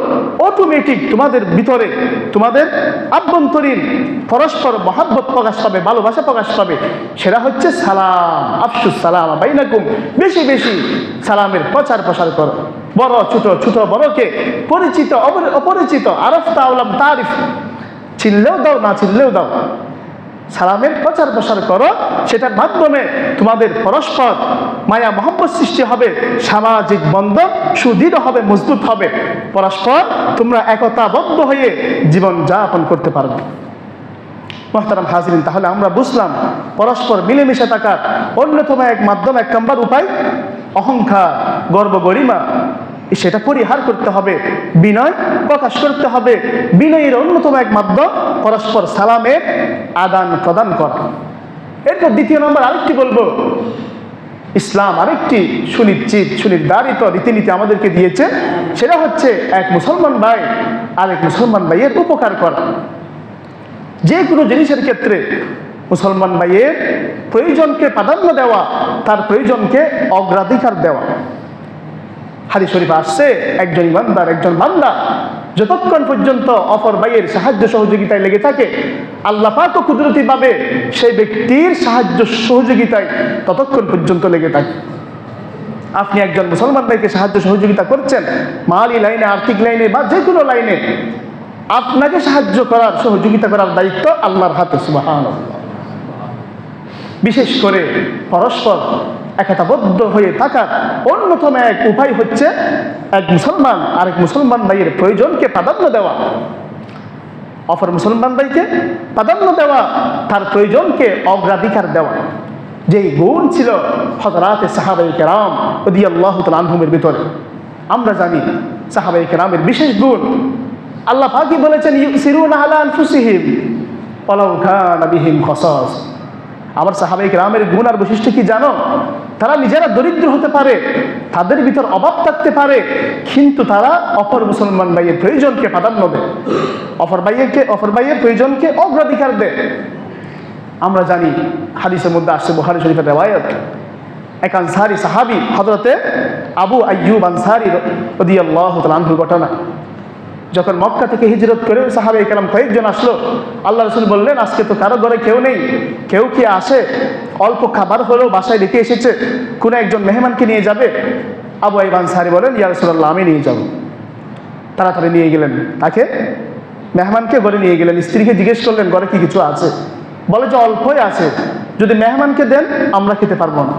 অটোমেটিক তোমাদের ভিতরে, তোমাদের আভ্যন্তরীণ পরস্পর মহাব্বত প্রকাশ পাবে, ভালোবাসা প্রকাশ পাবে। সেটা হচ্ছে সালাম, আফশুস সালাম বাইনাকুম। বেশি বেশি সালামের প্রচার প্রসার করো। বড় ছোট, ছোট বড়কে, পরিচিত অপরিচিত, আরফ তাওলাম তারিফ, চিনলেও দাও, না চিনলেও দাও, সালামের প্রচার প্রসার করো। সেটার মাধ্যমে তোমাদের পরস্পর মায়া মহব্বত সৃষ্টি হবে, সামাজিক বন্ধন সুদৃঢ় হবে, মজবুত হবে, পরস্পর তোমরা একতাবদ্ধ হয়ে জীবন যাপন করতে পারবে। মুহতারাম হাজিরিন, তাহলে আমরা বুঝলাম পরস্পর মিলেমিশে থাকার অন্যতম এক মাধ্যম, এক নম্বর উপায় অহংকার, গর্ব, গরিমা, সেটা পরিহার করতে হবে, বিনয় প্রকাশ করতে হবে। বিনয়ের অন্যতম এক মাধ্যম পরস্পর সালামের আদান প্রদান করা। এরপর দ্বিতীয় নম্বর আরেকটি বলবো, ইসলাম আরেকটি সুনির্ধারিত রীতিনীতি আমাদেরকে দিয়েছে, সেটা হচ্ছে এক মুসলমান ভাই আরেক মুসলমান ভাইয়ের উপকার করা। যে কোনো জিনিসের ক্ষেত্রে মুসলমান ভাইয়ের প্রয়োজনকে প্রাধান্য দেওয়া, তার প্রয়োজনকে অগ্রাধিকার দেওয়া। হাদিস শরীফে আসছে, একজন ইমানদার, একজন বান্দা যতক্ষণ পর্যন্ত অপর ভাইয়ের সাহায্য সহযোগিতায় লেগে থাকে, আল্লাহ পাক কুদরতি ভাবে সেই ব্যক্তির সাহায্য সহযোগিতায় ততক্ষণ পর্যন্ত লেগে থাকে। আপনি একজন মুসলমান ভাইকে সাহায্য সহযোগিতা করছেন, মালি লাইনে, আর্থিক লাইনে বা যে কোনো লাইনে, আপনাকে সাহায্য করার, সহযোগিতা করার দায়িত্ব আল্লাহর হাতে। সুবহানাল্লাহ। বিশেষ করে পরস্পর একতাবদ্ধ হয়ে থাকার অন্যতম এক উপায় হচ্ছে এক মুসলমান আরেক মুসলমান ভাইয়ের প্রয়োজনকে প্রাধান্য দেওয়া, অপর মুসলমান ভাইকে প্রাধান্য দেওয়া, তার প্রয়োজনকে অগ্রাধিকার দেওয়া। যেই গুণ ছিল হযরতে সাহাবায়ে কেরাম রাদিয়াল্লাহু তাআলা আনহুমের ভিতরে। আমরা জানি সাহাবায়ে কেরামের বিশেষ গুণ, আল্লাহ পাকই বলেছেন, ইউসিরুনা আলা আনফুসিহিম ওয়ালাউ কানা বিহিম খাসাস। আমার সাহাবায়ে কেরামের গুণ আর বৈশিষ্ট্য কি জানো? তারা নিজেরা দরিদ্র হতে পারে, তাদের ভিতর অভাব থাকতে পারে, কিন্তু তারা অপর মুসলমান ভাইয়ের প্রয়োজনকে প্রাধান্য দেয়, অপর ভাইয়ের প্রয়োজনকে অগ্রাধিকার দেয়। আমরা জানি হাদিসের মধ্যে আসছে, বুখারী শরীফের রিওয়ায়াত, এক আনসারী সাহাবী হযরতে আবু আইয়ুব আনসারী রাদিয়াল্লাহু তাআলা আনহুর ঘটনা। যখন মক্কা থেকে হিজরত করে সাহাবায়ে কেরাম কয়েকজন আসলো, আল্লাহ রাসূল বললেন, আজকে তো কারো ঘরে কেউ নেই, কেউ কি আসে? অল্প খাবার হলেও বাসায় রেখে এসেছে, কোনো একজন মেহমানকে নিয়ে যাবে? আবু আইয়ুব আনসারী বলেন, ইয়া রাসূলুল্লাহ, আমি নিয়ে যাব। তাড়াতাড়ি নিয়ে গেলেন তাকে, মেহমানকে ঘরে নিয়ে গেলেন। স্ত্রীকে জিজ্ঞেস করলেন, ঘরে কি কিছু আছে? বলে যে অল্পই আছে, যদি মেহমানকে দেন আমরা খেতে পারবো না,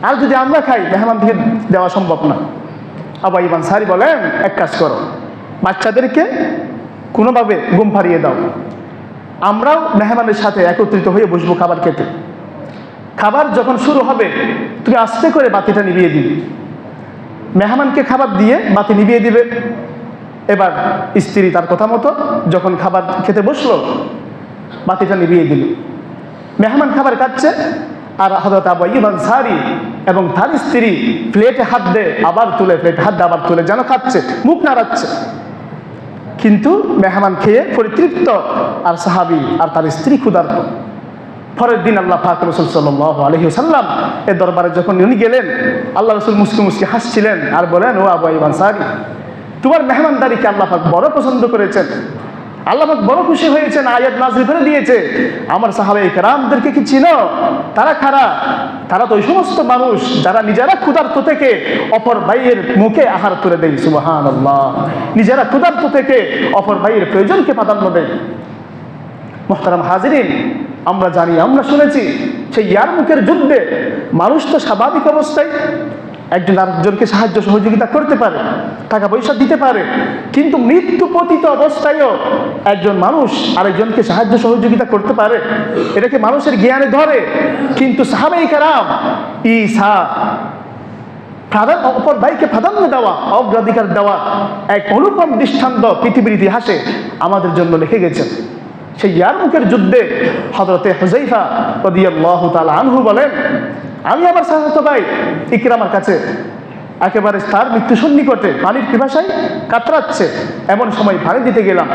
আর যদি আমরা খাই মেহমান থেকে দেওয়া সম্ভব না। আবু আইয়ুব আনসারী বলেন, এক কাজ করো, বাচ্চাদেরকে কোনোভাবে ঘুম পাড়িয়ে দাও, আমরাও মেহমানের সাথে একত্রিত হয়ে বসবো খাবার খেতে। খাবার যখন শুরু হবে তুমি আস্তে করে বাতিটা নিভিয়ে দিবে, মেহমানকে খাবার দিয়ে বাতি নিভিয়ে দিবে। এবার স্ত্রী তার কথা মতো যখন খাবার খেতে বসলো বাতিটা নিভিয়ে দিল। মেহমান খাবার খাচ্ছে আর হযরত আবু আইয়ুব আনসারী এবং তার স্ত্রী প্লেটে হাত দেয় আবার তুলে, প্লেটে হাত দেয় আবার তুলে, যেন খাচ্ছে, মুখ নাড়াচ্ছে। কিন্তু মেহমান খেয়ে পরিতৃপ্ত আর সাহাবী আর তার স্ত্রী ক্ষুধার্ত। পরের দিন আল্লাহ পাক রাসূল সাল্লাল্লাহু আলাইহি ওয়াসাল্লাম এর দরবারে যখন উনি গেলেন, আল্লাহ রাসূল মুস্কি মুস্কি হাসছিলেন আর বলেন, ও আবু আইয়ুব আনসারী, তোমার মেহমানদারিকে আল্লাহ পাক বড় পছন্দ করেছেন, আল্লাহ পাক বড় খুশি হয়েছেন, আয়াত নাযিল করে দিয়েছে। আমার সাহাবায়ে কেরামদেরকে কি চিনো? তারা কারা? তারা তো ওই সমস্ত মানুষ যারা নিজেরা ক্ষুধার্ত থেকে অপর ভাইয়ের মুখে আহার করে দেয়। সুবহানাল্লাহ, নিজেরা ক্ষুধার্ত থেকে অপর ভাইয়ের প্রয়োজনকে প্রাধান্য দেয়। মুহতারাম হাজিরিন, আমরা জানি, আমরা শুনেছি সেই ইয়ারমুকের যুদ্ধে মানুষ তো স্বাভাবিক অবস্থায় একজন আরেকজনকে সাহায্য সহযোগিতা করতে পারে, টাকা পয়সা দিতে পারে, কিন্তু মৃত্যু পতিত অবস্থায়ও একজন মানুষ আরেকজনকে সাহায্য সহযোগিতা করতে পারে? এটাকে মানুষের জ্ঞানে ধরে। কিন্তু সাহাবায়ে কেরাম ঈসা অপর ভাইকে প্রাধান্য দেওয়া, অগ্রাধিকার দেওয়া এক অনুপম দৃষ্টান্ত পৃথিবীর ইতিহাসে আমাদের জন্য লিখে গেছেন। সেই ইয়ারমুকের যুদ্ধে হযরতে হুযায়ফা রাদিয়াল্লাহু তাআলা আনহু বলেন, আমি আমার চাচাতো ভাই ইকরামার কাছে একেবারে তার মৃত্যু সন্নিকটে পানির পিপাসায় কাতরাচ্ছে, এমন সময় পানি দিতে গেলাম,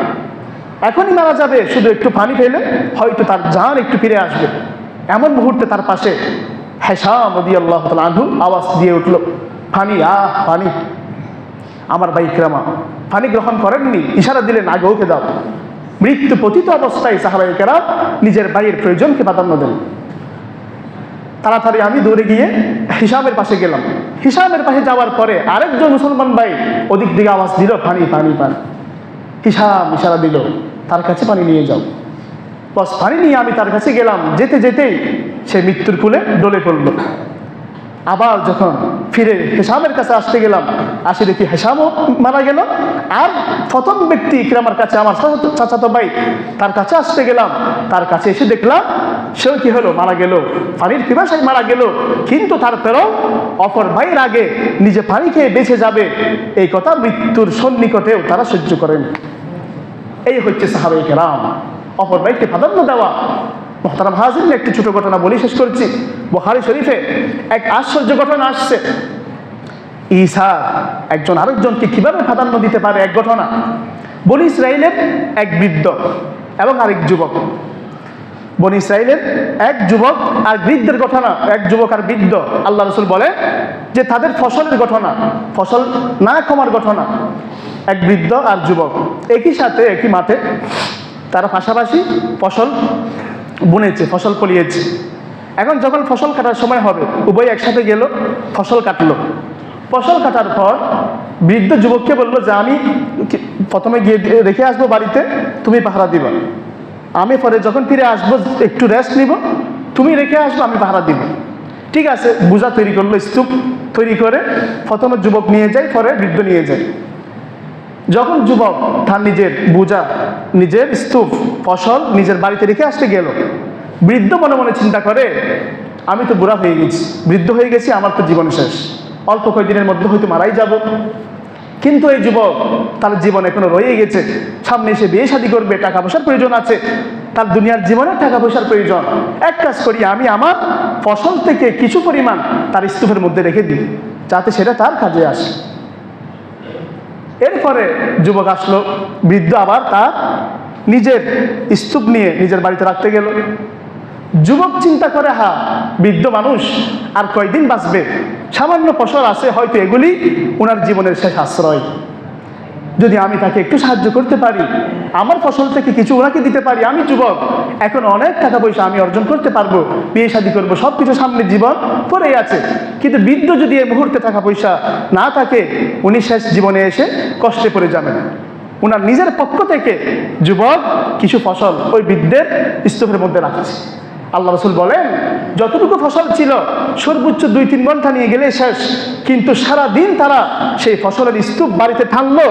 এখনই মারা যাবে, শুধু একটু পানি পেলে হয়তো তার জান একটু ফিরে আসবে। এমন মুহূর্তে তার পাশে হিশাম রাদিয়াল্লাহু তাআলা আনহু আওয়াজ দিয়ে উঠল, পানি, পানি। আমার ভাই ইকরামা পানি গ্রহণ করেননি, ইশারা দিলেন, আগে ওকে দাও। মৃত্যু পতিত অবস্থায় সাহাবায়ে কেরাম নিজের ভাইয়ের প্রয়োজনকে প্রাধান্য দেন। তাড়াতাড়ি আমি দৌড়ে গিয়ে হিশামের পাশে গেলাম। হিশামের পাশে যাওয়ার পরে আরেকজন মুসলমান ভাই ওদিক দিকে আওয়াজ দিল, পানি, পানি, পানি। হিশাম ইশারা দিল, তার কাছে পানি নিয়ে যাও। বস পানি নিয়ে আমি তার কাছে গেলাম, যেতে যেতেই সে মৃত্যুর কোলে ডলে পড়ল। আবার যখন ফিরে হিশামের কাছে আসতে গেলাম, আসে দেখি হিশামও মারা গেল। আর প্রথম ব্যক্তি ইকরামার কাছে, আমার চাচাতো ভাই, তার কাছে আসতে গেলাম, তার কাছে এসে দেখলাম সেও কি হলো, মারা গেল, পানির পিপাসায় মারা গেল। কিন্তু তারপরেও অপর ভাইয়ের আগে নিজে পানি খেয়ে বেঁচে যাবে এই কথা মৃত্যুর সন্নিকটেও তারা সহ্য করেন। এই হচ্ছে সাহাবায়ে কেরাম, অপর ভাইকে প্রাধান্য দেওয়া। মুহতারাম হাজিরিন, একটি ছোট ঘটনা বলি শেষ করছি। বুখারী শরীফে এক আশ্চর্য ঘটনা আসছে। ঈসা একজন আরেকজনকে কিভাবে প্রাধান্য দিতে পারে, এক ঘটনা। বনী ইসরাইলের এক বৃদ্ধ এবং আরেক যুবক। বনী ইসরাইলের এক যুবক আর বৃদ্ধের ঘটনা, এক যুবক আর বৃদ্ধ। আল্লাহ রাসূল বলে যে তাদের ফসলের ঘটনা, ফসল না কমার ঘটনা। এক বৃদ্ধ আর যুবক একই সাথে একই মাঠে তারা পাশাপাশি ফসল বুনেছে, ফসল ফলিয়েছে। এখন যখন ফসল কাটার সময় হবে, উভয় একসাথে গেল, ফসল কাটলো। ফসল কাটার পর বৃদ্ধ যুবককে বলল যে আমি প্রথমে গিয়ে রেখে আসবো বাড়িতে, তুমি পাহারা দিবা। আমি পরে যখন ফিরে আসবো একটু রেস্ট নিব, তুমি রেখে আসবো, আমি পাহারা দিব। ঠিক আছে, বোঝা তৈরি করলো, স্তূপ তৈরি করে প্রথমে যুবক নিয়ে যায়, পরে বৃদ্ধ নিয়ে যায়। যখন যুবক তার নিজের বোঝা, নিজের স্তূপ, ফসল নিজের বাড়িতে রেখে আসতে গেল, বৃদ্ধ মনে মনে চিন্তা করে, আমি তো বুড়া হয়ে গেছি, বৃদ্ধ হয়ে গেছি, আমার তো জীবন শেষ, অল্প কয়েকদিনের মধ্যে হয়তো মারাই যাব। কিন্তু এই যুবক, তার জীবন এখনো রয়ে গেছে, সামনে এসে বিয়ে শাদী করবে, টাকা পয়সার প্রয়োজন আছে, তার দুনিয়ার জীবনে টাকা পয়সার প্রয়োজন। এক কাজ করি, আমি আমার ফসল থেকে কিছু পরিমাণ তার স্তূপের মধ্যে রেখে দিই, যাতে সেটা তার কাজে আসে। এরপরে যুবক আসলো, বৃদ্ধ আবার তার নিজের স্তূপ নিয়ে নিজের বাড়িতে রাখতে গেল। যুবক চিন্তা করে, বৃদ্ধ মানুষ আর কয়দিন বাঁচবে, সামান্য ফসল আছে, হয়তো এগুলি ওনার জীবনের শেষ আশ্রয়। যদি আমি তাকে একটু সাহায্য করতে পারি, আমার ফসল থেকে কিছু ওনাকে দিতে পারি, আমি যুবক, এখন অনেক টাকা পয়সা আমি অর্জন করতে পারবো, বিয়ে শাদী করবো, সব কিছু সামনে জীবন পড়েই আছে। কিন্তু বৃদ্ধ যদি এই মুহূর্তে টাকা পয়সা না থাকে, উনি শেষ জীবনে এসে কষ্টে পড়ে যাবেন। ওনার নিজের পক্ষ থেকে যুবক কিছু ফসল ওই বৃদ্ধের স্তূপের মধ্যে রাখছে। আল্লাহ রাসূল বলেন, যতটুকু ফসল ছিল সর্বোচ্চ 2-3 ঘন্টা নিয়ে গেলে শেষ, কিন্তু সারা দিন তারা সেই ফসলের স্তূপ বাড়িতে টানলো,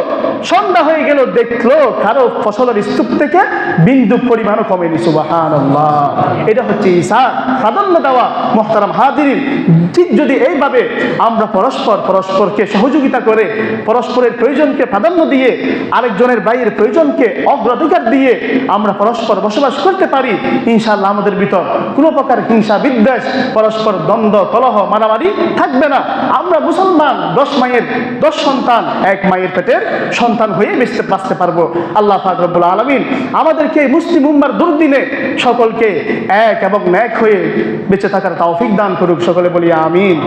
সন্ধ্যা হয়ে গেল, দেখলো কারো ফসলের স্তূপ থেকে বিন্দু পরিমাণও কমেনি। সুবহানাল্লাহ। এটা হচ্ছে ঈসার প্রাধান্য দেওয়া। মুহতারাম হাজিরিন, ঠিক যদি এইভাবে আমরা পরস্পরকে সহযোগিতা করে, পরস্পরের প্রয়োজনকে প্রাধান্য দিয়ে, আরেকজনের ভাইয়ের প্রয়োজনকে অগ্রাধিকার দিয়ে আমরা পরস্পর বসবাস করতে পারি, ইনশাআল্লাহ আমাদের ভিতর কোনো প্রকার হিংসা বিদ্বেষ, পরস্পর দ্বন্দ্ব কলহ মারামারি থাকবে না। আমরা মুসলমান 10 মায়ের 10 সন্তান, 1 মায়ের পেটের সন্তান হয়ে বাঁচতে পারবো। আল্লাহ পাক রব্বুল আলামিন আমাদেরকে মুসলিম উম্মার দুর্দিনে সকলকে এক এবং ন্যাক হয়ে বেঁচে থাকার তৌফিক দান করুক। সকলে বলি আমিন।